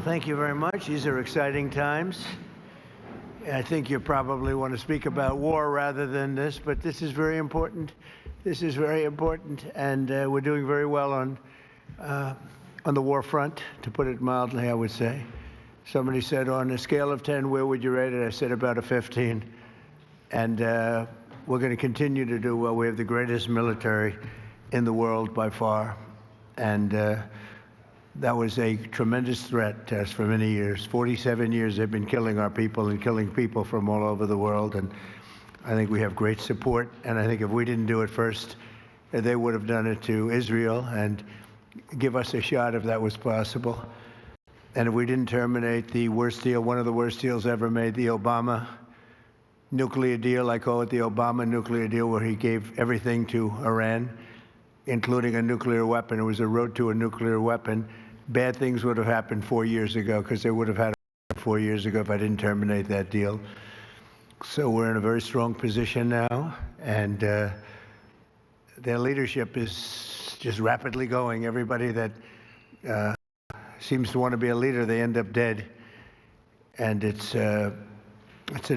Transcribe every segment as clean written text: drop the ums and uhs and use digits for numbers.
Well, thank you very much. These are exciting times. I think you probably want to speak about war rather than this, but this is very important. This is very important, and we're doing very well on the war front, to put it mildly, I would say. Somebody said, on a scale of 10, where would you rate it? I said about a 15. And we're going to continue to do well. We have the greatest military in the world by far. And that was a tremendous threat to us for many years. 47 years they've been killing our people and killing people from all over the world. And I think we have great support. And I think if we didn't do it first, they would have done it to Israel and give us a shot if that was possible. And if we didn't terminate the worst deal, one of the worst deals ever made, the Obama nuclear deal, I call it the Obama nuclear deal, where he gave everything to Iran, including a nuclear weapon. It was a road to a nuclear weapon. Bad things would have happened 4 years ago, because they would have had it 4 years ago if I didn't terminate that deal. So we're in a very strong position now, and their leadership is just rapidly going. Everybody that seems to want to be a leader, they end up dead. And it's an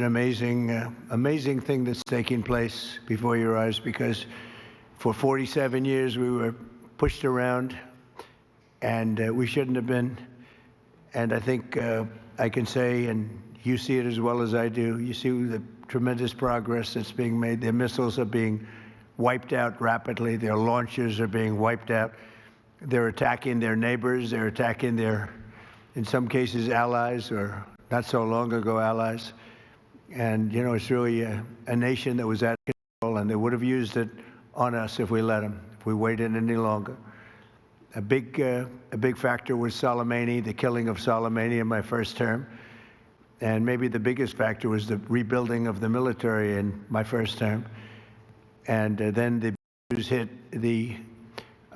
amazing thing that's taking place before your eyes, because for 47 years we were pushed around, and we shouldn't have been. And I think I can say, and you see it as well as I do, you see the tremendous progress that's being made. Their missiles are being wiped out rapidly. Their launchers are being wiped out. They're attacking their neighbors. They're attacking their, in some cases, allies, or not so long ago allies. And, you know, it's really a nation that was out of control, and they would have used it on us if we let them, if we waited any longer. A big factor was Soleimani, the killing of Soleimani in my first term. And maybe the biggest factor was the rebuilding of the military in my first term. And then the Jews hit the,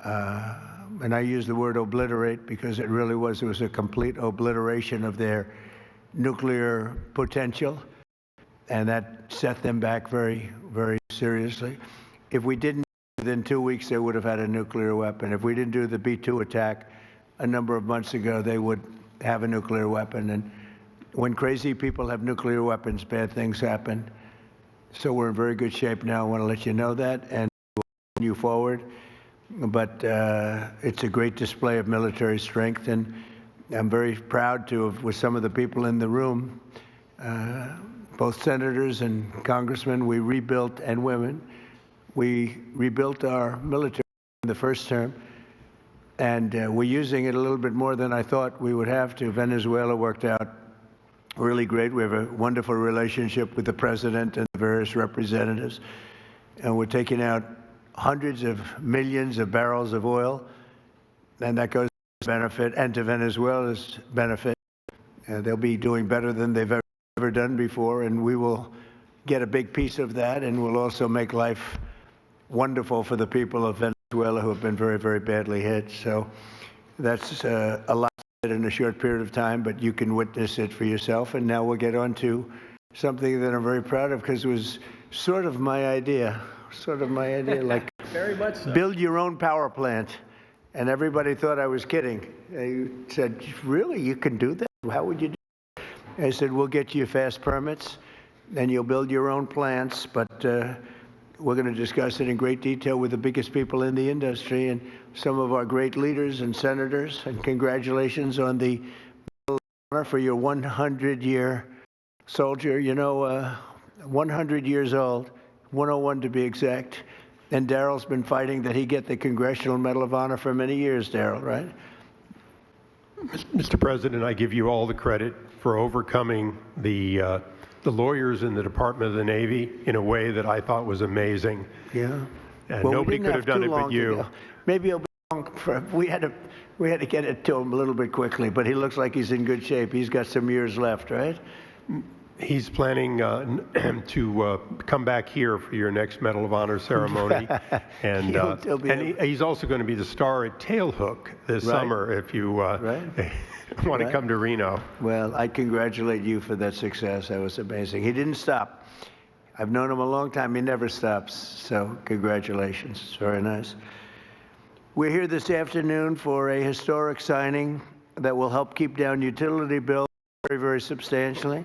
and I use the word obliterate because it really was, a complete obliteration of their nuclear potential. And that set them back very, very seriously. If we didn't, within 2 weeks, they would have had a nuclear weapon. If we didn't do the B-2 attack a number of months ago, they would have a nuclear weapon. And when crazy people have nuclear weapons, bad things happen. So we're in very good shape now. I want to let you know that, and we'll continue forward. But it's a great display of military strength, and I'm very proud to have, with some of the people in the room, both senators and congressmen, we rebuilt, and women, we rebuilt our military in the first term, and we're using it a little bit more than I thought we would have to. Venezuela worked out really great. We have a wonderful relationship with the president and the various representatives, and we're taking out hundreds of millions of barrels of oil, and that goes to benefit and to Venezuela's benefit. They'll be doing better than they've ever done before, and we will get a big piece of that, and we'll also make life wonderful for the people of Venezuela who have been very, very badly hit. So that's a lot in a short period of time, but you can witness it for yourself. And now we'll get on to something that I'm very proud of, because it was sort of my idea, like very much so. Build your own power plant. And everybody thought I was kidding. They said, really, you can do that? How would you do it? I said, we'll get you fast permits, and you'll build your own plants, but we're going to discuss it in great detail with the biggest people in the industry and some of our great leaders and senators. And congratulations on the Medal of Honor for your 100-year soldier. You know, 100 years old, 101 to be exact. And Daryl's been fighting that he get the Congressional Medal of Honor for many years, Daryl, right? Mr. President, I give you all the credit for overcoming the lawyers in the Department of the Navy in a way that I thought was amazing. Yeah. And well, nobody could have done it but you. Maybe it'll be long for, we had to get it to him a little bit quickly, but he looks like he's in good shape. He's got some years left, right? He's planning to come back here for your next Medal of Honor ceremony. And, he's also going to be the star at Tailhook this summer if you want to come to Reno. Well, I congratulate you for that success. That was amazing. He didn't stop. I've known him a long time. He never stops. So congratulations. It's very nice. We're here this afternoon for a historic signing that will help keep down utility bills very, very substantially,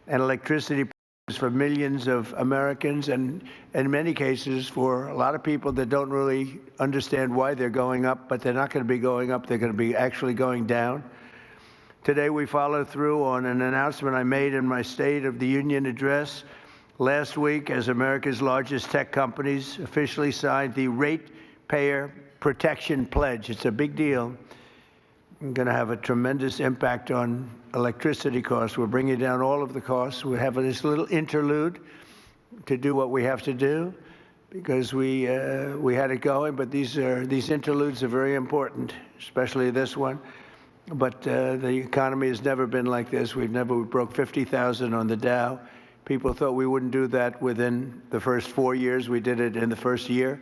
and electricity prices for millions of Americans, and in many cases for a lot of people that don't really understand why they're going up, but they're not going to be going up, they're going to be actually going down. Today we follow through on an announcement I made in my State of the Union address last week as America's largest tech companies officially signed the Ratepayer Protection Pledge. It's a big deal. It's going to have a tremendous impact on electricity costs. We're bringing down all of the costs. We have this little interlude to do what we have to do because we had it going, but these interludes are very important, especially this one. But the economy has never been like this. We broke 50,000 on the Dow. People thought we wouldn't do that within the first 4 years. We did it in the first year.